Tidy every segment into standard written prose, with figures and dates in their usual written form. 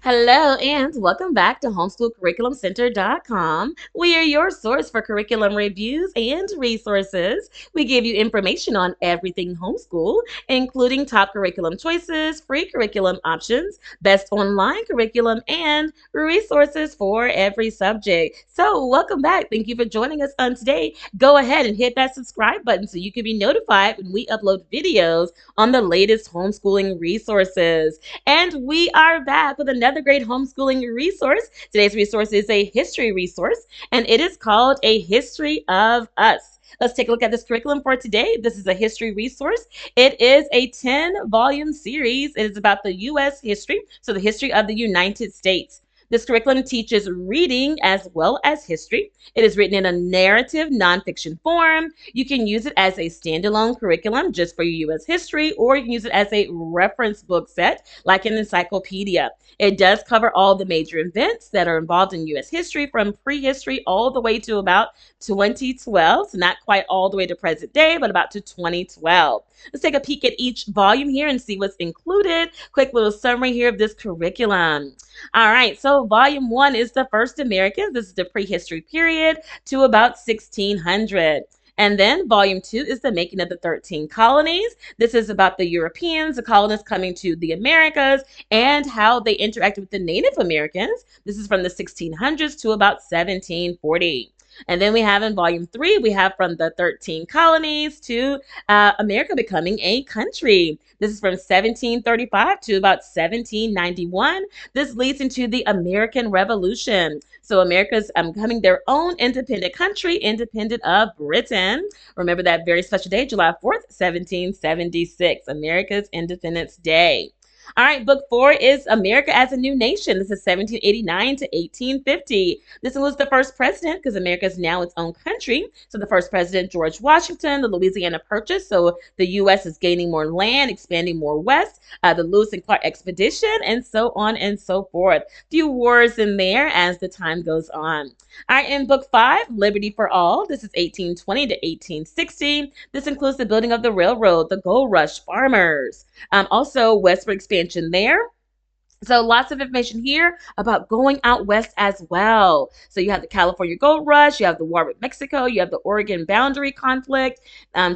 Hello and welcome back to homeschoolcurriculumcenter.com. We are your source for curriculum reviews and resources. We give you information on everything homeschool, including top curriculum choices, free curriculum options, best online curriculum, and resources for every subject. So welcome back. Thank you for joining us on today. Go ahead and hit that subscribe button so you can be notified when we upload videos on the latest homeschooling resources. And we are back with another great homeschooling resource. Today's resource is a history resource, and it is called A History of Us. Let's take a look at this curriculum for today. This is a history resource. It is a 10-volume series. It is about the U.S. history, so the history of the United States. This curriculum teaches reading as well as history. It is written in a narrative nonfiction form. You can use it as a standalone curriculum just for your U.S. history, or you can use it as a reference book set like an encyclopedia. It does cover all the major events that are involved in U.S. history from prehistory all the way to about 2012. So not quite all the way to present day, but about to 2012. Let's take a peek at each volume here and see what's included. Quick little summary here of this curriculum. All right, so volume 1 is the first Americans. This is the prehistory period to about 1600. And then volume 2 is the making of the 13 colonies. This is about the Europeans, the colonists coming to the Americas, and how they interacted with the Native Americans. This is from the 1600s to about 1740. And then we have in volume 3, we have from the 13 colonies to America becoming a country. This is from 1735 to about 1791. This leads into the American Revolution. So America's becoming their own independent country, independent of Britain. Remember that very special day, July 4th, 1776, America's Independence Day. All right, book 4 is America as a New Nation. This is 1789 to 1850. This includes the first president because America is now its own country. So the first president, George Washington, the Louisiana Purchase. So the U.S. is gaining more land, expanding more west, the Lewis and Clark expedition, and so on and so forth. Few wars in there as the time goes on. All right, in book 5, Liberty for All. This is 1820 to 1860. This includes the building of the railroad, the gold rush, farmers. Also, westward expansion there. So lots of information here about going out west as well. So you have the California Gold Rush, you have the war with Mexico, you have the Oregon boundary conflict,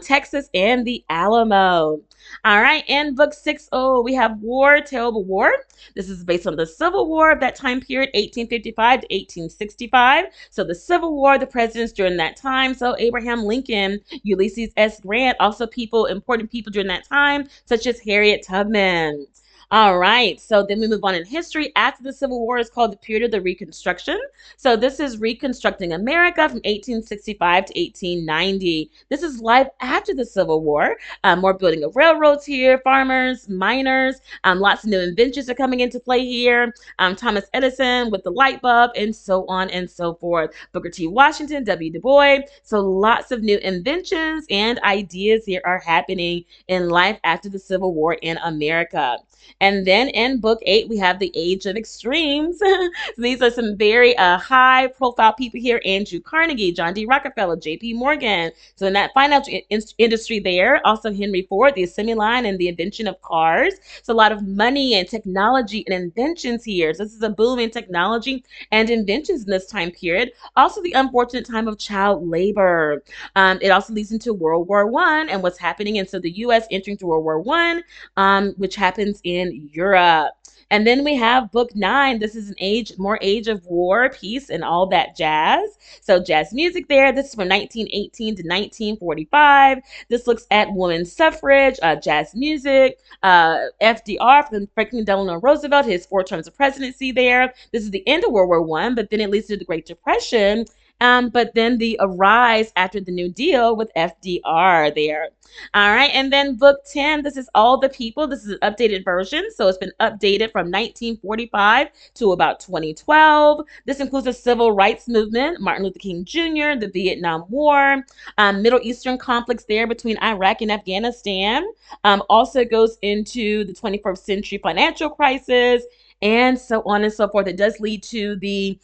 Texas, and the Alamo. All right, in book 6, we have War, Terrible War. This is based on the Civil War of that time period, 1855 to 1865. So the Civil War, the presidents during that time. So Abraham Lincoln, Ulysses S. Grant, also important people during that time, such as Harriet Tubman. All right, so then we move on in history. After the Civil War is called the period of the Reconstruction. So this is reconstructing America from 1865 to 1890. This is life after the Civil War. More building of railroads here, farmers, miners, lots of new inventions are coming into play here. Thomas Edison with the light bulb, and so on and so forth. Booker T. Washington, W. Du Bois. So lots of new inventions and ideas here are happening in life after the Civil War in America. And then in book 8, we have the Age of Extremes. So these are some very high profile people here. Andrew Carnegie, John D. Rockefeller, J.P. Morgan. So in that financial industry there, also Henry Ford, the assembly line and the invention of cars. So a lot of money and technology and inventions here. So this is a boom in technology and inventions in this time period. Also the unfortunate time of child labor. It also leads into World War I and what's happening. And so the U.S. entering to World War I, which happens in Europe. And then we have book 9. This is more age of war, peace, and all that jazz. So jazz music there. This is from 1918 to 1945. This looks at women's suffrage, jazz music, FDR, Franklin Delano Roosevelt, his 4 terms of presidency there. This is the end of World War I, but then it leads to the Great Depression. But then the rise after the New Deal with FDR there. All right, and then book 10, this is All the People. This is an updated version, so it's been updated from 1945 to about 2012. This includes the civil rights movement, Martin Luther King Jr., the Vietnam War, Middle Eastern conflicts there between Iraq and Afghanistan. Also goes into the 21st century financial crisis, and so on and so forth. It does lead to the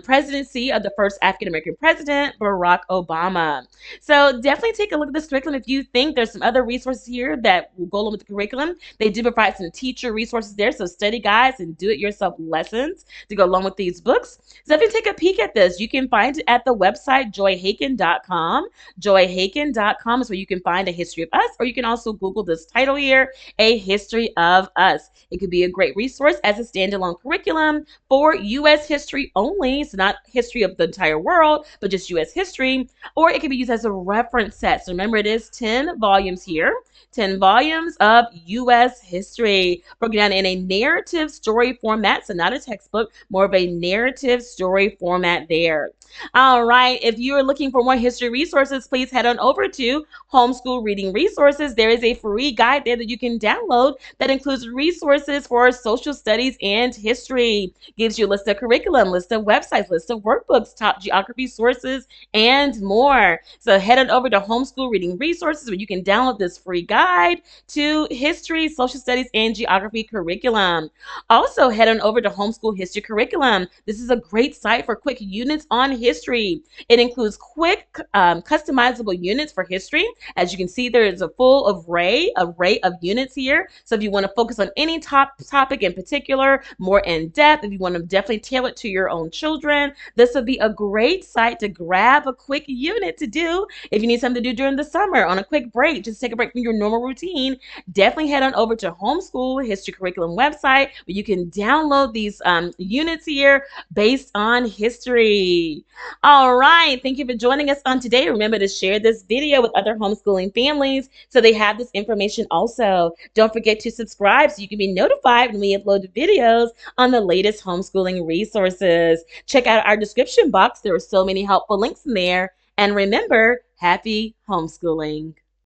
presidency of the first African American president, Barack Obama. So definitely take a look at this curriculum. If you think there's some other resources here that will go along with the curriculum, they do provide some teacher resources there, so study guides and do-it-yourself lessons to go along with these books. So if you take a peek at this, you can find it at the website joyhaken.com. Joyhaken.com is where you can find a history of us, or you can also Google this title here, A History of Us. It could be a great resource as a standalone curriculum for U.S. history only, so not history of the entire world, but just U.S. history, or it can be used as a reference set. So remember, it is 10 volumes here, 10 volumes of U.S. history, broken down in a narrative story format, so not a textbook, more of a narrative story format there. All right, if you are looking for more history resources, please head on over to Homeschool Reading Resources. There is a free guide there that you can download that includes resources for social studies and history. Gives you a list of curriculum, list of websites, list of workbooks, top geography sources, and more. So head on over to Homeschool Reading Resources where you can download this free guide to history, social studies, and geography curriculum. Also, head on over to Homeschool History Curriculum. This is a great site for quick units on history. It includes quick customizable units for history. As you can see, there is a full array of units here. So if you want to focus on any topic in particular, more in depth, if you want to definitely tailor it to your own children, this would be a great site to grab a quick unit to do. If you need something to do during the summer on a quick break, just take a break from your normal routine, definitely head on over to Homeschool History Curriculum website where you can download these units here based on history. All right, thank you for joining us on today. Remember to share this video with other homeschooling families so they have this information also. Don't forget to subscribe so you can be notified when we upload videos on the latest homeschooling resources. Check out our description box. There are so many helpful links in there. And remember, happy homeschooling.